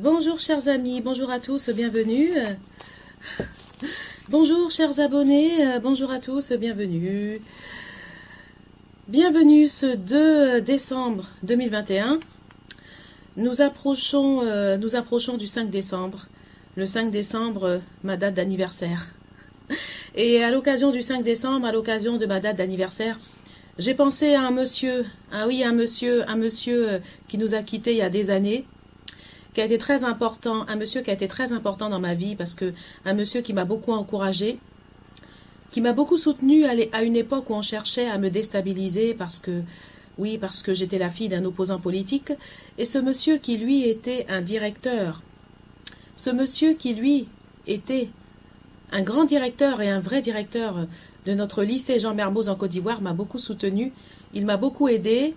Bonjour chers amis, bonjour à tous, bienvenue. Bonjour chers abonnés, bonjour à tous, bienvenue. Bienvenue ce 2 décembre 2021. Nous approchons du 5 décembre. Le 5 décembre, ma date d'anniversaire. Et à l'occasion du 5 décembre, à l'occasion de ma date d'anniversaire, j'ai pensé à un monsieur, un monsieur qui nous a quittés il y a des années, qui a été très important, un monsieur qui a été très important dans ma vie, parce que un monsieur qui m'a beaucoup encouragée, qui m'a beaucoup soutenue à une époque où on cherchait à me déstabiliser, parce que j'étais la fille d'un opposant politique, et ce monsieur qui lui était un directeur, ce monsieur qui lui était un grand directeur et un vrai directeur de notre lycée Jean Mermoz en Côte d'Ivoire, m'a beaucoup soutenue, il m'a beaucoup aidée.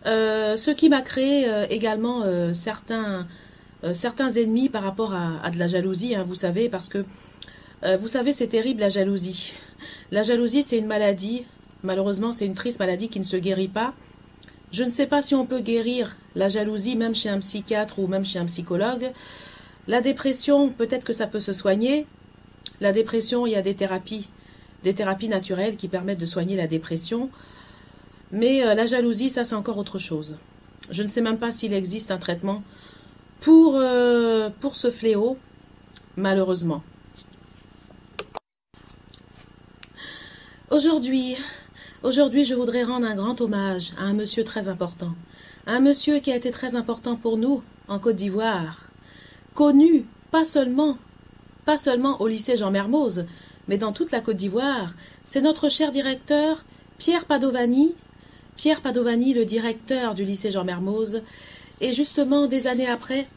Ce qui m'a créé également certains ennemis par rapport à de la jalousie, hein, vous savez, parce que, vous savez, c'est terrible la jalousie. La jalousie, c'est une maladie, malheureusement, c'est une triste maladie qui ne se guérit pas. Je ne sais pas si on peut guérir la jalousie, même chez un psychiatre ou même chez un psychologue. La dépression, peut-être que ça peut se soigner. La dépression, il y a des thérapies naturelles qui permettent de soigner la dépression. Mais la jalousie, ça c'est encore autre chose. Je ne sais même pas s'il existe un traitement pour ce fléau, malheureusement. Aujourd'hui, je voudrais rendre un grand hommage à un monsieur très important. Un monsieur qui a été très important pour nous en Côte d'Ivoire. Connu, pas seulement au lycée Jean Mermoz, mais dans toute la Côte d'Ivoire. C'est notre cher directeur, Pierre Padovani. Pierre Padovani, le directeur du lycée Jean Mermoz. Et justement, des années après,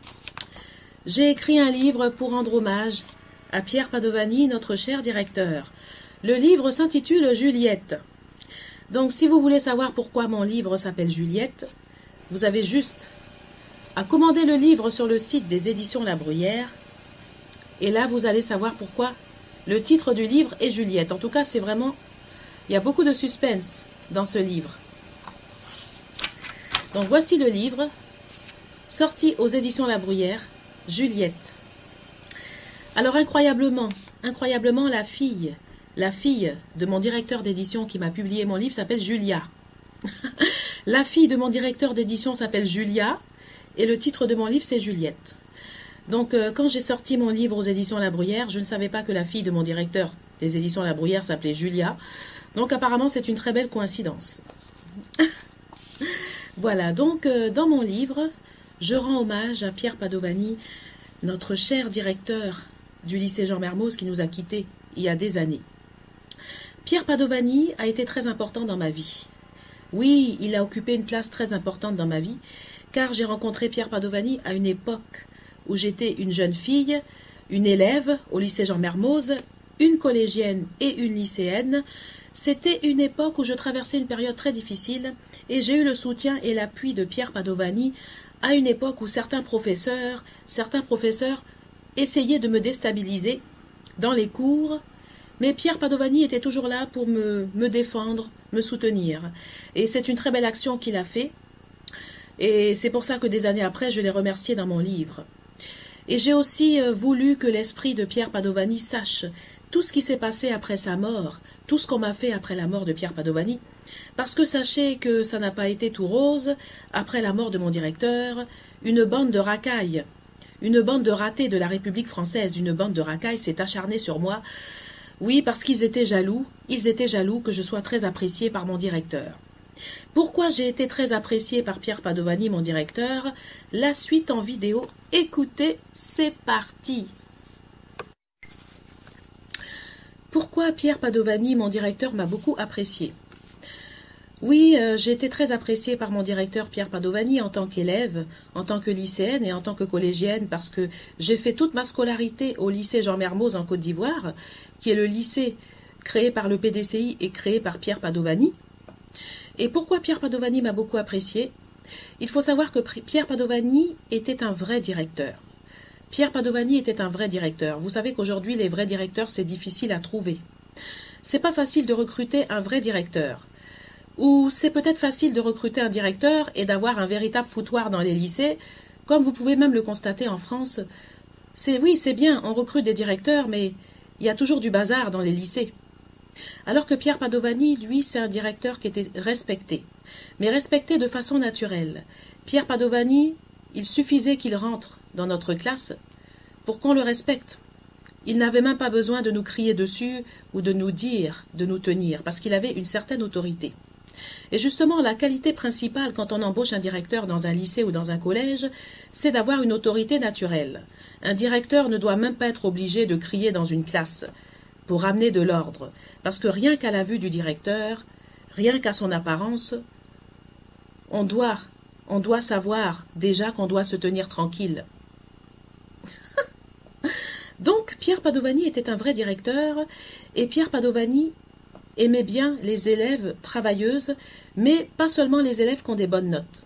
j'ai écrit un livre pour rendre hommage à Pierre Padovani, notre cher directeur. Le livre s'intitule Juliette. Donc, si vous voulez savoir pourquoi mon livre s'appelle Juliette, vous avez juste à commander le livre sur le site des éditions La Bruyère. Et là, vous allez savoir pourquoi le titre du livre est Juliette. En tout cas, c'est vraiment... Il y a beaucoup de suspense dans ce livre. Donc voici le livre, sorti aux éditions La Bruyère, Juliette. Alors incroyablement, la fille de mon directeur d'édition qui m'a publié mon livre s'appelle Julia. La fille de mon directeur d'édition s'appelle Julia et le titre de mon livre c'est Juliette. Donc quand j'ai sorti mon livre aux éditions La Bruyère, je ne savais pas que la fille de mon directeur des éditions La Bruyère s'appelait Julia. Donc apparemment c'est une très belle coïncidence. Voilà, donc dans mon livre, je rends hommage à Pierre Padovani, notre cher directeur du lycée Jean Mermoz qui nous a quittés il y a des années. Pierre Padovani a été très important dans ma vie. Oui, il a occupé une place très importante dans ma vie, car j'ai rencontré Pierre Padovani à une époque où j'étais une jeune fille, une élève au lycée Jean Mermoz, une collégienne et une lycéenne. C'était une époque où je traversais une période très difficile et j'ai eu le soutien et l'appui de Pierre Padovani à une époque où certains professeurs essayaient de me déstabiliser dans les cours, mais Pierre Padovani était toujours là pour me défendre, me soutenir. Et c'est une très belle action qu'il a fait et c'est pour ça que des années après, je l'ai remercié dans mon livre. Et j'ai aussi voulu que l'esprit de Pierre Padovani sache tout ce qui s'est passé après sa mort, tout ce qu'on m'a fait après la mort de Pierre Padovani, parce que sachez que ça n'a pas été tout rose. Après la mort de mon directeur, une bande de racailles, une bande de ratés de la République française, une bande de racailles s'est acharnée sur moi. Oui, parce qu'ils étaient jaloux que je sois très appréciée par mon directeur. Pourquoi j'ai été très appréciée par Pierre Padovani, mon directeur? La suite en vidéo, écoutez, c'est parti. Pourquoi Pierre Padovani, mon directeur, m'a beaucoup appréciée? Oui, j'ai été très appréciée par mon directeur Pierre Padovani en tant qu'élève, en tant que lycéenne et en tant que collégienne parce que j'ai fait toute ma scolarité au lycée Jean Mermoz en Côte d'Ivoire, qui est le lycée créé par le PDCI et créé par Pierre Padovani. Et pourquoi Pierre Padovani m'a beaucoup appréciée? Il faut savoir que Pierre Padovani était un vrai directeur. Pierre Padovani était un vrai directeur. Vous savez qu'aujourd'hui, les vrais directeurs, c'est difficile à trouver. C'est pas facile de recruter un vrai directeur. Ou c'est peut-être facile de recruter un directeur et d'avoir un véritable foutoir dans les lycées, comme vous pouvez même le constater en France. Oui, c'est bien, on recrute des directeurs, mais il y a toujours du bazar dans les lycées. Alors que Pierre Padovani, lui, c'est un directeur qui était respecté, mais respecté de façon naturelle. Pierre Padovani, il suffisait qu'il rentre dans notre classe pour qu'on le respecte. Il n'avait même pas besoin de nous crier dessus ou de nous dire, de nous tenir, parce qu'il avait une certaine autorité. Et justement, la qualité principale quand on embauche un directeur dans un lycée ou dans un collège, c'est d'avoir une autorité naturelle. Un directeur ne doit même pas être obligé de crier dans une classe pour amener de l'ordre, parce que rien qu'à la vue du directeur, rien qu'à son apparence, on doit savoir déjà qu'on doit se tenir tranquille. Donc, Pierre Padovani était un vrai directeur, et Pierre Padovani aimait bien les élèves travailleuses, mais pas seulement les élèves qui ont des bonnes notes.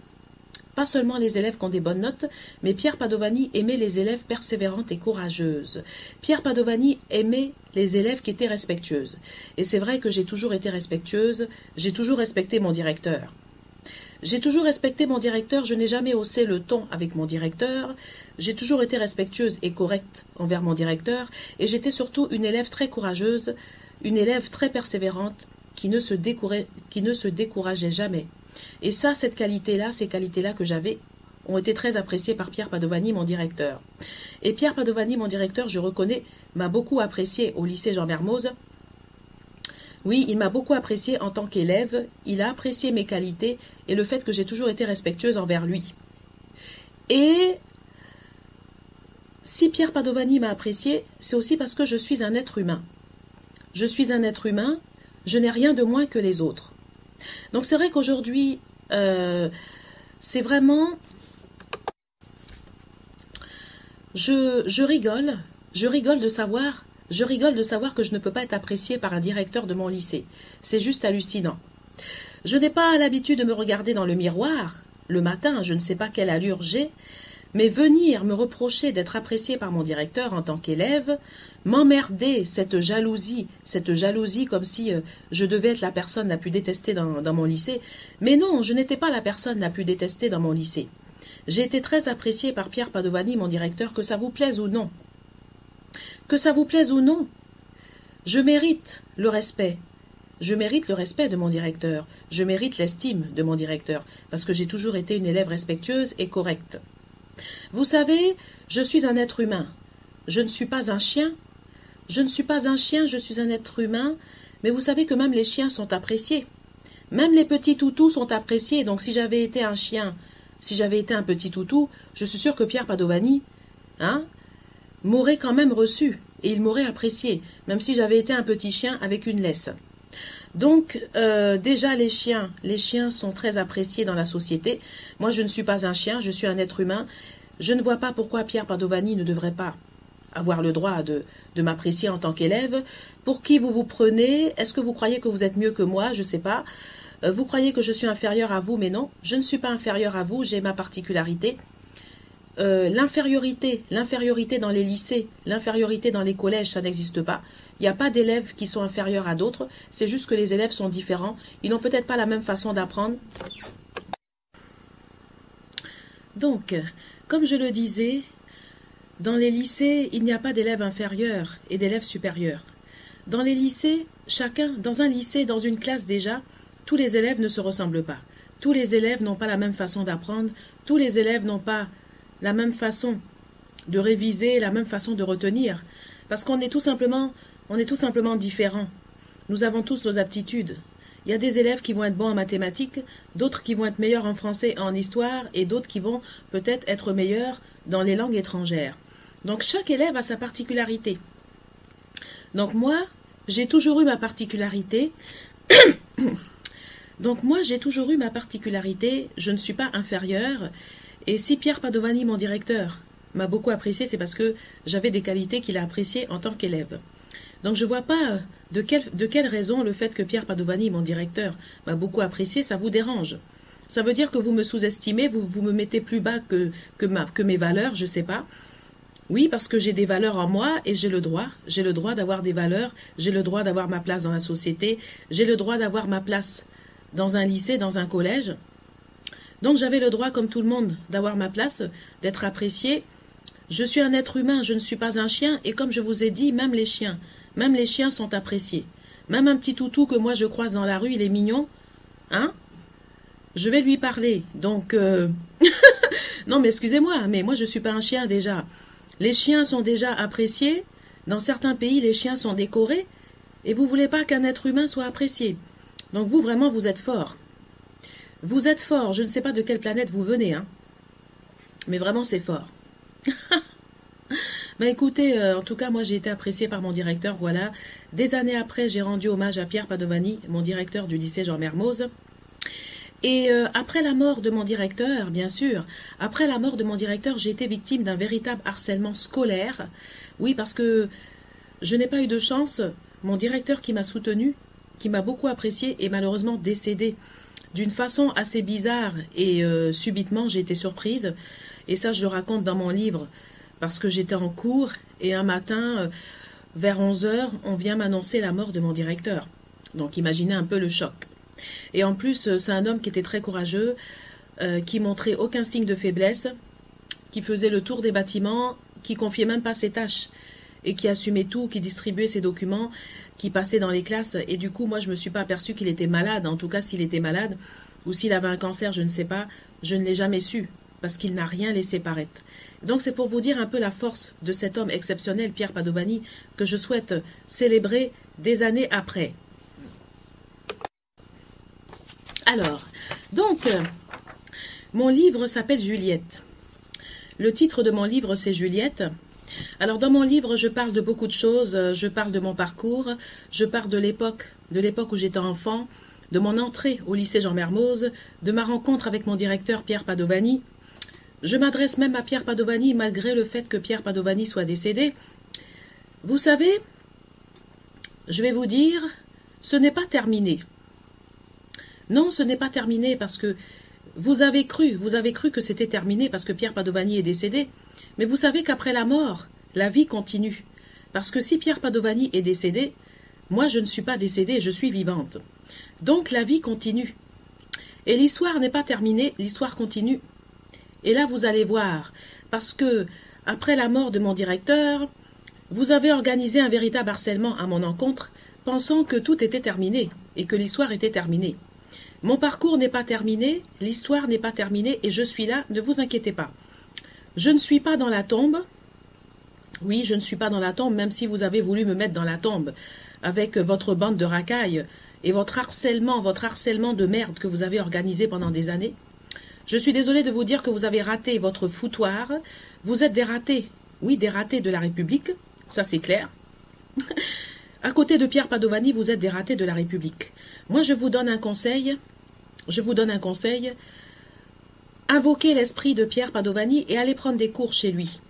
Pas seulement les élèves qui ont des bonnes notes, mais Pierre Padovani aimait les élèves persévérantes et courageuses. Pierre Padovani aimait les élèves qui étaient respectueuses. Et c'est vrai que j'ai toujours été respectueuse, j'ai toujours respecté mon directeur. J'ai toujours respecté mon directeur, je n'ai jamais haussé le ton avec mon directeur, j'ai toujours été respectueuse et correcte envers mon directeur, et j'étais surtout une élève très courageuse, une élève très persévérante qui ne se décourageait jamais. Et ça, ces qualités-là que j'avais, ont été très appréciées par Pierre Padovani, mon directeur. Et Pierre Padovani, mon directeur, je reconnais, m'a beaucoup apprécié au lycée Jean Mermoz. Oui, il m'a beaucoup apprécié en tant qu'élève, il a apprécié mes qualités et le fait que j'ai toujours été respectueuse envers lui. Et si Pierre Padovani m'a apprécié, c'est aussi parce que je suis un être humain. Je suis un être humain, je n'ai rien de moins que les autres. Donc c'est vrai qu'aujourd'hui, c'est vraiment... Je rigole de savoir que je ne peux pas être appréciée par un directeur de mon lycée. C'est juste hallucinant. Je n'ai pas l'habitude de me regarder dans le miroir. Le matin, je ne sais pas quelle allure j'ai, mais venir me reprocher d'être appréciée par mon directeur en tant qu'élève, m'emmerder, cette jalousie comme si je devais être la personne la plus détestée dans mon lycée. Mais non, je n'étais pas la personne la plus détestée dans mon lycée. J'ai été très appréciée par Pierre Padovani, mon directeur, que ça vous plaise ou non. Que ça vous plaise ou non, je mérite le respect. Je mérite le respect de mon directeur. Je mérite l'estime de mon directeur, parce que j'ai toujours été une élève respectueuse et correcte. Vous savez, je suis un être humain. Je ne suis pas un chien. Je ne suis pas un chien, je suis un être humain. Mais vous savez que même les chiens sont appréciés. Même les petits toutous sont appréciés. Donc si j'avais été un chien, si j'avais été un petit toutou, je suis sûre que Pierre Padovani, m'aurait quand même reçu. Et il m'aurait apprécié, même si j'avais été un petit chien avec une laisse. Donc, déjà, les chiens sont très appréciés dans la société. Moi, je ne suis pas un chien, je suis un être humain. Je ne vois pas pourquoi Pierre Padovani ne devrait pas avoir le droit de m'apprécier en tant qu'élève. Pour qui vous vous prenez? Est-ce que vous croyez que vous êtes mieux que moi? Je ne sais pas. Vous croyez que je suis inférieure à vous, mais non. Je ne suis pas inférieure à vous, j'ai ma particularité. L'infériorité dans les lycées, l'infériorité dans les collèges, ça n'existe pas. Il n'y a pas d'élèves qui sont inférieurs à d'autres, c'est juste que les élèves sont différents. Ils n'ont peut-être pas la même façon d'apprendre. Donc, comme je le disais, dans les lycées, il n'y a pas d'élèves inférieurs et d'élèves supérieurs. Dans les lycées, dans un lycée, dans une classe déjà, tous les élèves ne se ressemblent pas. Tous les élèves n'ont pas la même façon d'apprendre, tous les élèves n'ont pas la même façon de réviser, la même façon de retenir, parce qu'on est tout simplement différents. Nous avons tous nos aptitudes. Il y a des élèves qui vont être bons en mathématiques, d'autres qui vont être meilleurs en français et en histoire, et d'autres qui vont peut-être être meilleurs dans les langues étrangères. Donc chaque élève a sa particularité. Donc moi, j'ai toujours eu ma particularité. Donc moi, j'ai toujours eu ma particularité, je ne suis pas inférieure. Et si Pierre Padovani, mon directeur, m'a beaucoup apprécié, c'est parce que j'avais des qualités qu'il a appréciées en tant qu'élève. Donc je ne vois pas de quelle raison le fait que Pierre Padovani, mon directeur, m'a beaucoup apprécié, ça vous dérange. Ça veut dire que vous me sous-estimez, vous me mettez plus bas que mes valeurs, je ne sais pas. Oui, parce que j'ai des valeurs en moi et j'ai le droit d'avoir des valeurs, j'ai le droit d'avoir ma place dans la société, j'ai le droit d'avoir ma place dans un lycée, dans un collège. Donc j'avais le droit, comme tout le monde, d'avoir ma place, d'être apprécié. Je suis un être humain, je ne suis pas un chien, et comme je vous ai dit, même les chiens sont appréciés. Même un petit toutou que moi je croise dans la rue, il est mignon, hein? Je vais lui parler, donc... non mais excusez-moi, mais moi je ne suis pas un chien déjà. Les chiens sont déjà appréciés, dans certains pays les chiens sont décorés, et vous ne voulez pas qu'un être humain soit apprécié. Donc vous vraiment vous êtes fort. Vous êtes fort, je ne sais pas de quelle planète vous venez, hein. Mais vraiment c'est fort. Ben écoutez, en tout cas moi j'ai été appréciée par mon directeur, voilà. Des années après j'ai rendu hommage à Pierre Padovani, mon directeur du lycée Jean Mermoz. Et après la mort de mon directeur, bien sûr, après la mort de mon directeur, j'ai été victime d'un véritable harcèlement scolaire. Oui, parce que je n'ai pas eu de chance. Mon directeur qui m'a soutenu, qui m'a beaucoup apprécié, est malheureusement décédé d'une façon assez bizarre. Et subitement, j'ai été surprise. Et ça, je le raconte dans mon livre, parce que j'étais en cours. Et un matin, vers 11 h, on vient m'annoncer la mort de mon directeur. Donc imaginez un peu le choc. Et en plus, c'est un homme qui était très courageux, qui montrait aucun signe de faiblesse, qui faisait le tour des bâtiments, qui confiait même pas ses tâches, et qui assumait tout, qui distribuait ses documents, qui passait dans les classes. Et du coup, moi, je ne me suis pas aperçue qu'il était malade. En tout cas, s'il était malade, ou s'il avait un cancer, je ne sais pas, je ne l'ai jamais su, parce qu'il n'a rien laissé paraître. Donc c'est pour vous dire un peu la force de cet homme exceptionnel, Pierre Padovani, que je souhaite célébrer des années après. Alors, donc, mon livre s'appelle Juliette. Le titre de mon livre, c'est Juliette. Alors, dans mon livre, je parle de beaucoup de choses. Je parle de mon parcours, je parle de l'époque où j'étais enfant, de mon entrée au lycée Jean Mermoz, de ma rencontre avec mon directeur Pierre Padovani. Je m'adresse même à Pierre Padovani, malgré le fait que Pierre Padovani soit décédé. Vous savez, je vais vous dire, ce n'est pas terminé. Non, ce n'est pas terminé parce que vous avez cru que c'était terminé parce que Pierre Padovani est décédé. Mais vous savez qu'après la mort, la vie continue. Parce que si Pierre Padovani est décédé, moi je ne suis pas décédée, je suis vivante. Donc la vie continue. Et l'histoire n'est pas terminée, l'histoire continue. Et là vous allez voir, parce que après la mort de mon directeur, vous avez organisé un véritable harcèlement à mon encontre, pensant que tout était terminé et que l'histoire était terminée. Mon parcours n'est pas terminé, l'histoire n'est pas terminée et je suis là, ne vous inquiétez pas. Je ne suis pas dans la tombe. Oui, je ne suis pas dans la tombe, même si vous avez voulu me mettre dans la tombe avec votre bande de racailles et votre harcèlement de merde que vous avez organisé pendant des années. Je suis désolée de vous dire que vous avez raté votre foutoir. Vous êtes des ratés, oui, des ratés de la République, ça c'est clair. À côté de Pierre Padovani, vous êtes des ratés de la République. Moi, je vous donne un conseil. Invoquez l'esprit de Pierre Padovani et allez prendre des cours chez lui.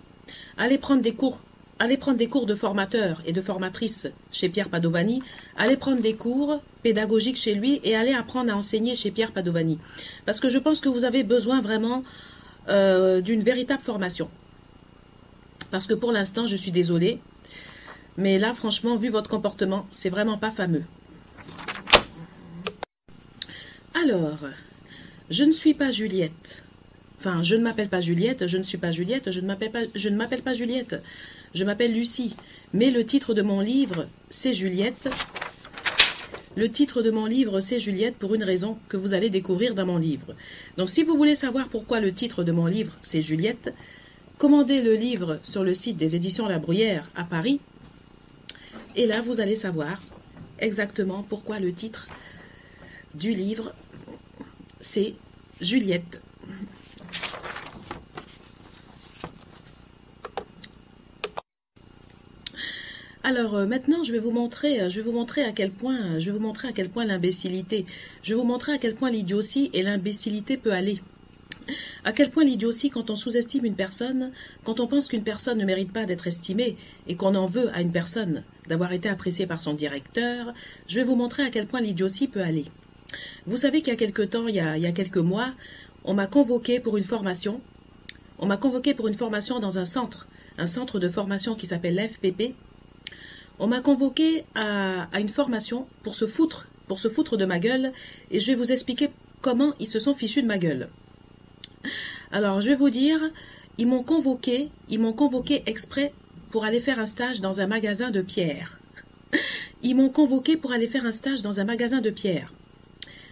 Allez prendre des cours de formateurs et de formatrices chez Pierre Padovani. Allez prendre des cours pédagogiques chez lui et allez apprendre à enseigner chez Pierre Padovani. Parce que je pense que vous avez besoin vraiment d'une véritable formation. Parce que pour l'instant, je suis désolée. Mais là, franchement, vu votre comportement, c'est vraiment pas fameux. Alors, je ne suis pas Juliette. Enfin, je ne m'appelle pas Juliette, je ne suis pas Juliette, je ne m'appelle pas Juliette. Je m'appelle Lucie. Mais le titre de mon livre, c'est Juliette. Le titre de mon livre, c'est Juliette, pour une raison que vous allez découvrir dans mon livre. Donc, si vous voulez savoir pourquoi le titre de mon livre, c'est Juliette, commandez le livre sur le site des éditions La Bruyère à Paris. Et là, vous allez savoir exactement pourquoi le titre du livre, c'est Juliette. Alors maintenant, je vais vous montrer à quel point, l'imbécilité, je vais vous montrer à quel point l'idiotie et l'imbécilité peut aller. À quel point l'idiotie, quand on sous-estime une personne, quand on pense qu'une personne ne mérite pas d'être estimée et qu'on en veut à une personne d'avoir été appréciée par son directeur, je vais vous montrer à quel point l'idiotie peut aller. Vous savez qu'il y a quelque temps, il y a quelques mois, on m'a convoqué pour une formation. On m'a convoqué pour une formation dans un centre de formation qui s'appelle l'FPP. On m'a convoqué à une formation pour se foutre de ma gueule, et je vais vous expliquer comment ils se sont fichus de ma gueule. Alors, je vais vous dire, ils m'ont convoqué exprès pour aller faire un stage dans un magasin de pierres. Ils m'ont convoqué pour aller faire un stage dans un magasin de pierres.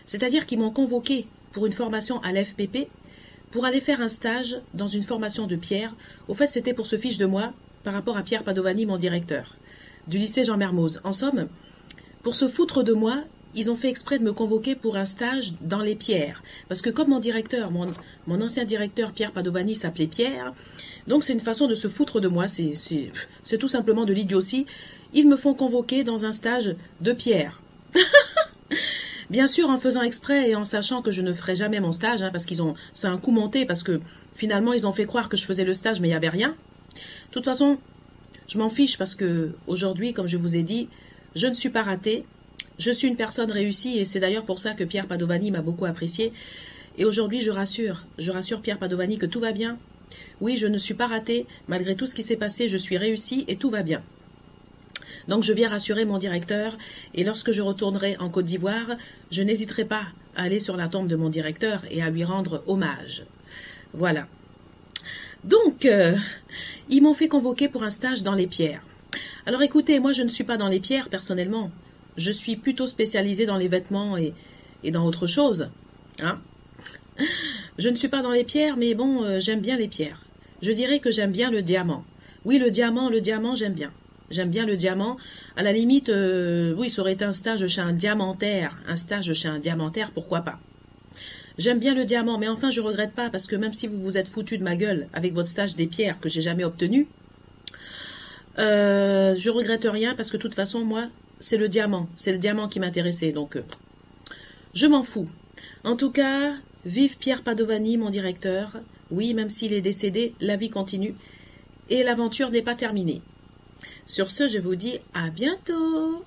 C'est-à-dire qu'ils m'ont convoqué pour une formation à l'FPP, pour aller faire un stage dans une formation de pierre. Au fait, c'était pour se fiche de moi par rapport à Pierre Padovani, mon directeur, du lycée Jean Mermoz. En somme, pour se foutre de moi, ils ont fait exprès de me convoquer pour un stage dans les pierres. Parce que comme mon directeur, mon ancien directeur Pierre Padovani s'appelait Pierre, donc c'est une façon de se foutre de moi, c'est tout simplement de l'idiotie. Ils me font convoquer dans un stage de pierre. Bien sûr, en faisant exprès et en sachant que je ne ferai jamais mon stage, parce c'est un coup monté, parce que finalement, ils ont fait croire que je faisais le stage, mais il n'y avait rien. De toute façon, je m'en fiche parce que aujourd'hui, comme je vous ai dit, je ne suis pas ratée. Je suis une personne réussie et c'est d'ailleurs pour ça que Pierre Padovani m'a beaucoup appréciée. Et aujourd'hui, je rassure Pierre Padovani que tout va bien. Oui, je ne suis pas ratée. Malgré tout ce qui s'est passé, je suis réussie et tout va bien. Donc je viens rassurer mon directeur et lorsque je retournerai en Côte d'Ivoire, je n'hésiterai pas à aller sur la tombe de mon directeur et à lui rendre hommage. Voilà. Donc, ils m'ont fait convoquer pour un stage dans les pierres. Alors écoutez, moi je ne suis pas dans les pierres personnellement. Je suis plutôt spécialisée dans les vêtements et dans autre chose. Hein? Je ne suis pas dans les pierres, mais bon, j'aime bien les pierres. Je dirais que j'aime bien le diamant. Oui, le diamant, j'aime bien. J'aime bien le diamant. À la limite, oui, ça aurait été un stage chez un diamantaire. Un stage chez un diamantaire, pourquoi pas. J'aime bien le diamant, mais enfin, je regrette pas, parce que même si vous vous êtes foutu de ma gueule avec votre stage des pierres que j'ai jamais obtenu, je regrette rien, parce que de toute façon, moi, c'est le diamant qui m'intéressait, donc je m'en fous. En tout cas, vive Pierre Padovani, mon directeur. Oui, même s'il est décédé, la vie continue, et l'aventure n'est pas terminée. Sur ce, je vous dis à bientôt.